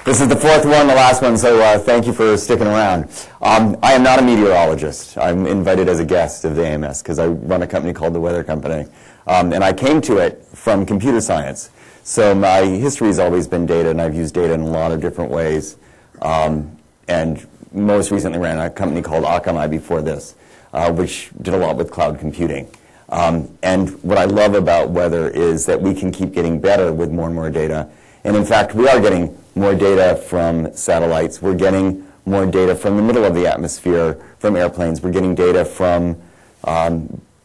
This is the fourth one, the last one, so thank you for sticking around. I am not a meteorologist. I'm invited as a guest of the AMS because I run a company called the Weather Company. And I came to it from computer science. So my history has always been data, and I've used data in a lot of different ways. And most recently ran a company called Akamai before this, which did a lot with cloud computing. And what I love about weather is that we can keep getting better with more and more data. And in fact, we are getting more data from satellites. We're getting more data from the middle of the atmosphere, from airplanes. We're getting data from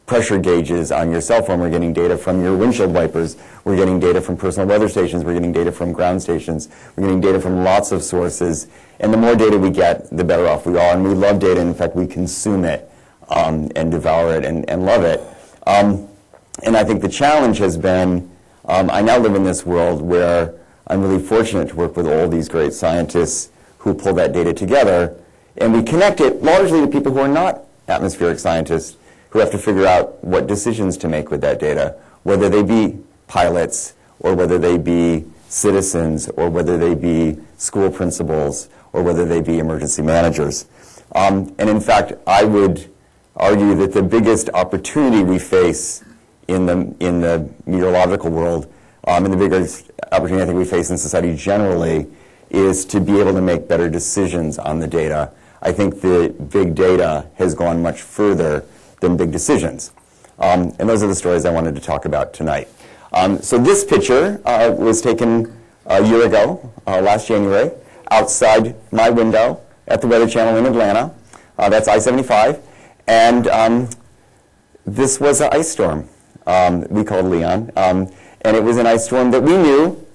pressure gauges on your cell phone. We're getting data from your windshield wipers. We're getting data from personal weather stations. We're getting data from ground stations. We're getting data from lots of sources. And the more data we get, the better off we are. And we love data. In fact, we consume it and devour it and love it. And I think the challenge has been, I now live in this world where I'm really fortunate to work with all these great scientists who pull that data together, and we connect it largely to people who are not atmospheric scientists who have to figure out what decisions to make with that data, whether they be pilots or whether they be citizens or whether they be school principals or whether they be emergency managers. And in fact, I would argue that the biggest opportunity we face in the meteorological world, and the biggest opportunity I think we face in society generally, is to be able to make better decisions on the data. I think the big data has gone much further than big decisions. And those are the stories I wanted to talk about tonight. So this picture was taken a year ago, last January, outside my window at the Weather Channel in Atlanta. That's I-75. And this was an ice storm we called Leon. And it was an ice storm that we knew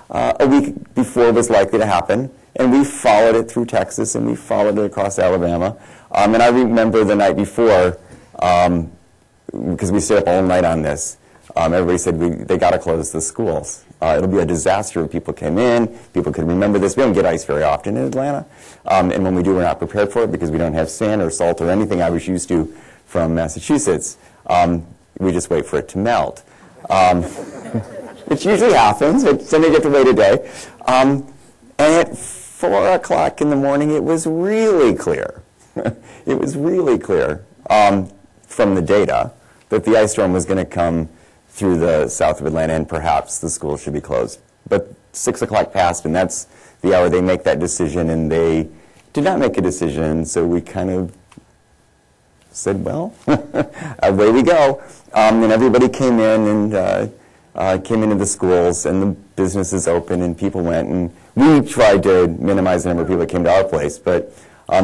a week before was likely to happen. And we followed it through Texas, and we followed it across Alabama. And I remember the night before, because we stayed up all night on this, everybody said they got to close the schools. It'll be a disaster if people came in. People could remember this. We don't get ice very often in Atlanta. And when we do, we're not prepared for it because we don't have sand or salt or anything I was used to from Massachusetts. We just wait for it to melt, which usually happens, but then you get to wait a day. And at 4 o'clock in the morning, it was really clear. It was really clear from the data that the ice storm was going to come through the south of Atlanta, and perhaps the schools should be closed. But 6 o'clock passed, and that's the hour they make that decision, and they did not make a decision, so we kind of said, well, away we go. And everybody came in and came into the schools, and the businesses opened, and people went, and we tried to minimize the number of people that came to our place, but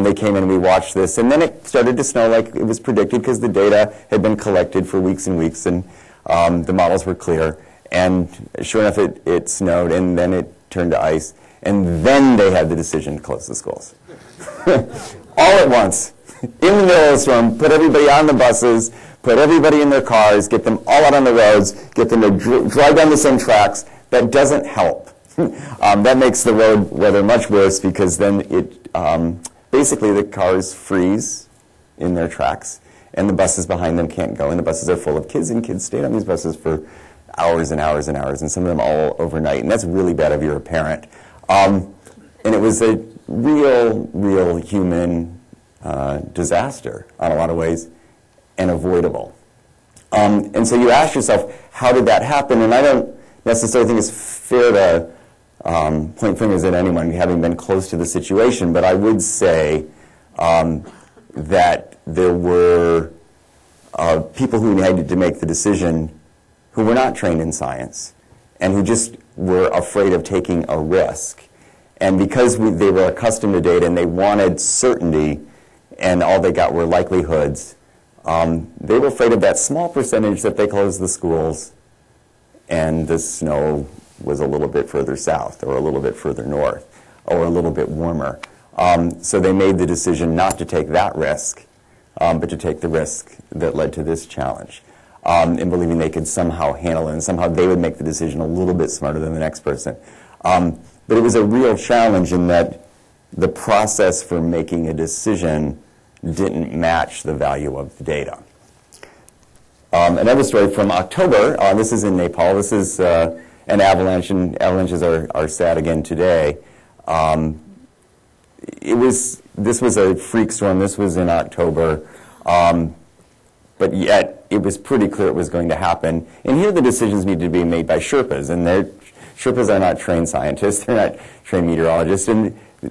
they came in and we watched this, and then it started to snow like it was predicted because the data had been collected for weeks and weeks, and the models were clear. And sure enough, it snowed, and then it turned to ice, and then they had the decision to close the schools. All at once, in the middle of the storm, put everybody on the buses, put everybody in their cars, get them all out on the roads, get them to drive down the same tracks. That doesn't help. That makes the road weather much worse because then it basically the cars freeze in their tracks and the buses behind them can't go, and the buses are full of kids, and kids stayed on these buses for hours and hours and hours, and some of them all overnight, and that's really bad if you're a parent. And it was a real human disaster on a lot of ways, and avoidable. And so you ask yourself, how did that happen? And I don't necessarily think it's fair to point fingers at anyone having been close to the situation, but I would say that there were people who needed to make the decision who were not trained in science and who just were afraid of taking a risk. And because they were accustomed to data and they wanted certainty and all they got were likelihoods, they were afraid of that small percentage that they closed the schools and the snow was a little bit further south or a little bit further north or a little bit warmer. So they made the decision not to take that risk, but to take the risk that led to this challenge, in believing they could somehow handle it and somehow they would make the decision a little bit smarter than the next person. But it was a real challenge in that the process for making a decision didn't match the value of the data. Another story from October, this is in Nepal. This is an avalanche, and avalanches are sad again today. This was a freak storm. This was in October, but yet it was pretty clear it was going to happen. And here the decisions needed to be made by Sherpas, and Sherpas are not trained scientists. They're not trained meteorologists,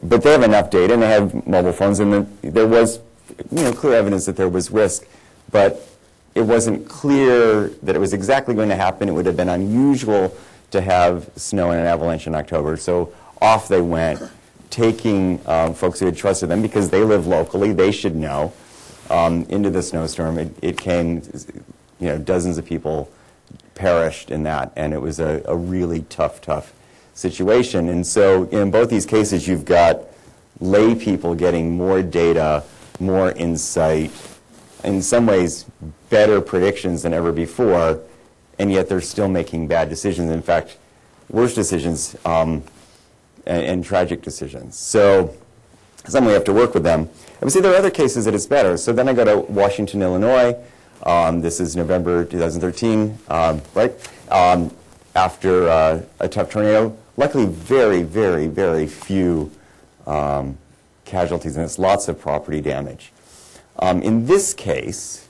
but they have enough data, and they have mobile phones, and there was clear evidence that there was risk, but it wasn't clear that it was exactly going to happen. It would have been unusual to have snow and an avalanche in October, so off they went, taking folks who had trusted them because they live locally, they should know, into the snowstorm. It came, dozens of people perished in that, and it was a really tough situation. And so in both these cases, you've got lay people getting more data, more insight, in some ways better predictions than ever before, and yet they're still making bad decisions. In fact, worse decisions and tragic decisions. So some we have to work with them. I would say there are other cases that it's better. So then I go to Washington, Illinois. This is November 2013, right? After a tough tornado. Luckily, very few casualties, and it's lots of property damage. In this case,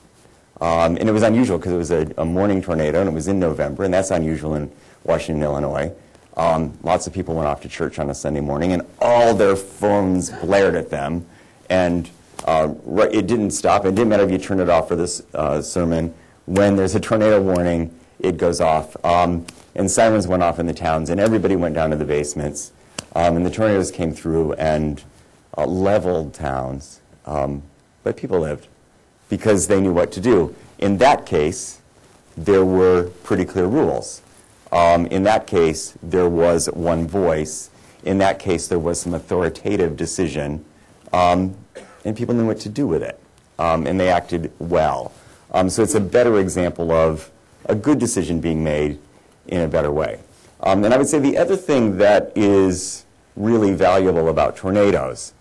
and it was unusual because it was a morning tornado, and it was in November, and that's unusual in Washington, Illinois. Lots of people went off to church on a Sunday morning, and all their phones blared at them, and it didn't stop. It didn't matter if you turned it off for this sermon. When there's a tornado warning, it goes off. And sirens went off in the towns, and everybody went down to the basements. And the tornadoes came through and leveled towns. But people lived because they knew what to do. In that case, there were pretty clear rules. In that case, there was one voice. In that case, there was some authoritative decision. And people knew what to do with it. And they acted well. So it's a better example of a good decision being made in a better way. And I would say the other thing that is really valuable about tornadoes,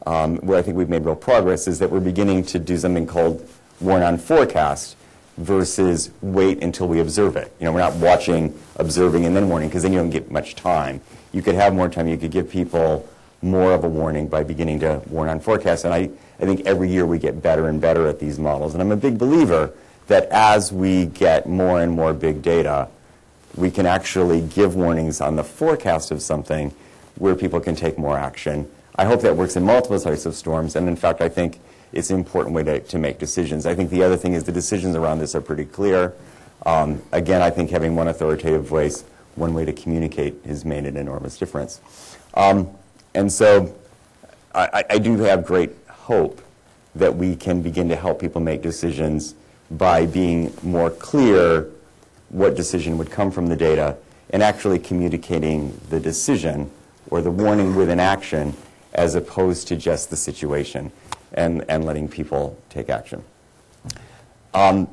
where I think we've made real progress, is that we're beginning to do something called warn on forecast versus wait until we observe it. We're not watching, observing, and then warning, because then you don't get much time. You could have more time. You could give people more of a warning by beginning to warn on forecast. And I think every year we get better and better at these models. And I'm a big believer that as we get more and more big data, we can actually give warnings on the forecast of something where people can take more action. I hope that works in multiple types of storms, and in fact, I think it's an important way to make decisions. I think the other thing is the decisions around this are pretty clear. Again, I think having one authoritative voice, one way to communicate, has made an enormous difference. And so I do have great hope that we can begin to help people make decisions by being more clear what decision would come from the data and actually communicating the decision or the warning with an action as opposed to just the situation and letting people take action. I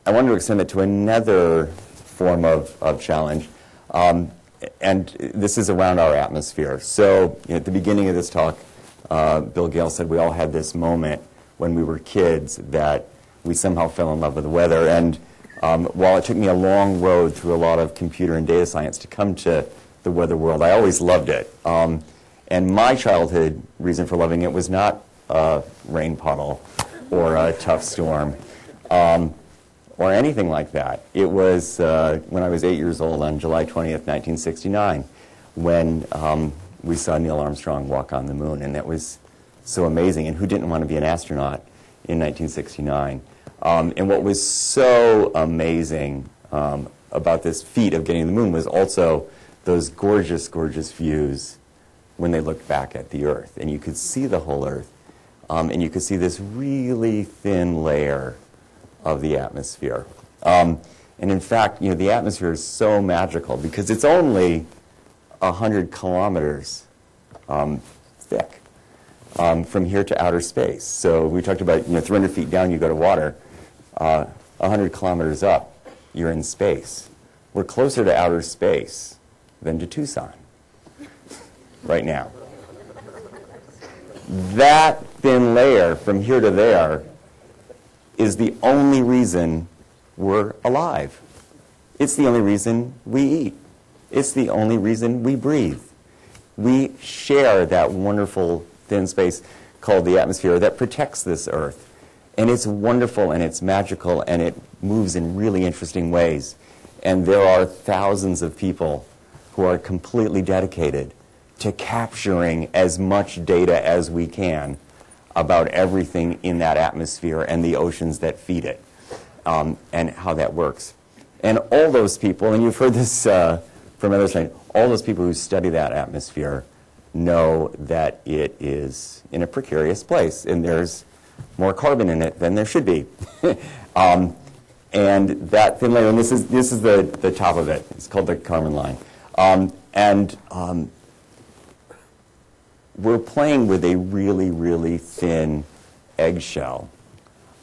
wanted to extend it to another form of challenge, and this is around our atmosphere. So at the beginning of this talk, Bill Gale said we all had this moment when we were kids that we somehow fell in love with the weather. And while it took me a long road through a lot of computer and data science to come to the weather world, I always loved it. And my childhood reason for loving it was not a rain puddle or a tough storm or anything like that. It was when I was 8 years old on July 20th, 1969, when we saw Neil Armstrong walk on the moon. And that was so amazing. And who didn't want to be an astronaut in 1969? And what was so amazing about this feat of getting to the moon was also those gorgeous, gorgeous views when they looked back at the Earth. And you could see the whole Earth. And you could see this really thin layer of the atmosphere. And in fact, the atmosphere is so magical because it's only 100 kilometers thick from here to outer space. So we talked about 300 feet down you go to water. 100 kilometers up, you're in space. We're closer to outer space than to Tucson right now. That thin layer from here to there is the only reason we're alive. It's the only reason we eat. It's the only reason we breathe. We share that wonderful thin space called the atmosphere that protects this Earth. And it's wonderful and it's magical and it moves in really interesting ways. And there are thousands of people who are completely dedicated to capturing as much data as we can about everything in that atmosphere and the oceans that feed it, and how that works. And all those people, and you've heard this from others, all those people who study that atmosphere know that it is in a precarious place, and there's more carbon in it than there should be. And that thin layer, and this is the top of it. It's called the carbon line. We're playing with a really, really thin eggshell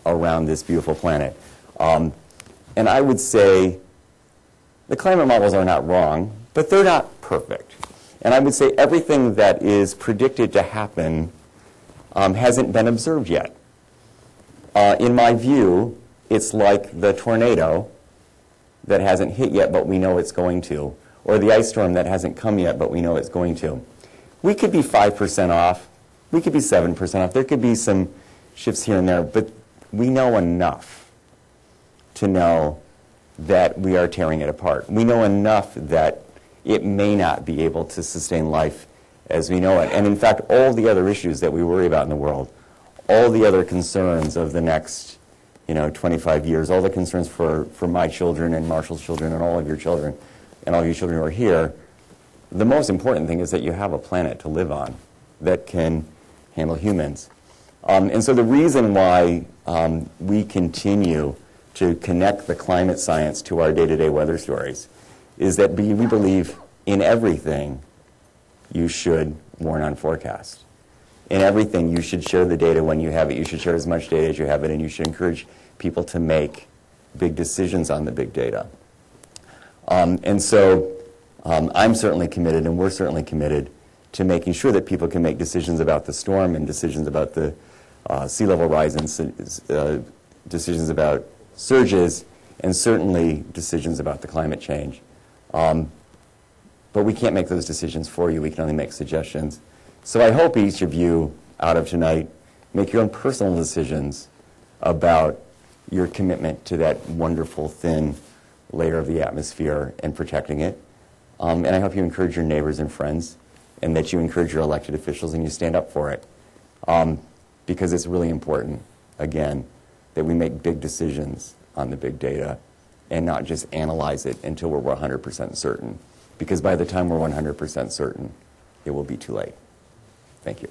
around this beautiful planet. And I would say the climate models are not wrong, but they're not perfect. And I would say everything that is predicted to happen hasn't been observed yet. In my view, it's like the tornado that hasn't hit yet, but we know it's going to, or the ice storm that hasn't come yet, but we know it's going to. We could be 5% off. We could be 7% off. There could be some shifts here and there, but we know enough to know that we are tearing it apart. We know enough that it may not be able to sustain life as we know it. And in fact, all the other issues that we worry about in the world, all the other concerns of the next 25 years, all the concerns for my children and Marshall's children and all of your children and all of you children who are here, the most important thing is that you have a planet to live on that can handle humans. And so the reason why we continue to connect the climate science to our day-to-day weather stories is that we believe in everything you should warn on forecast. In everything, you should share the data when you have it. You should share as much data as you have it, and you should encourage people to make big decisions on the big data. And so I'm certainly committed, and we're certainly committed to making sure that people can make decisions about the storm and decisions about the sea level rise and decisions about surges, and certainly decisions about the climate change. But we can't make those decisions for you. We can only make suggestions. So I hope each of you out of tonight make your own personal decisions about your commitment to that wonderful thin layer of the atmosphere and protecting it. And I hope you encourage your neighbors and friends, and that you encourage your elected officials and you stand up for it. Because it's really important, again, that we make big decisions on the big data and not just analyze it until we're 100% certain. Because by the time we're 100% certain, it will be too late. Thank you.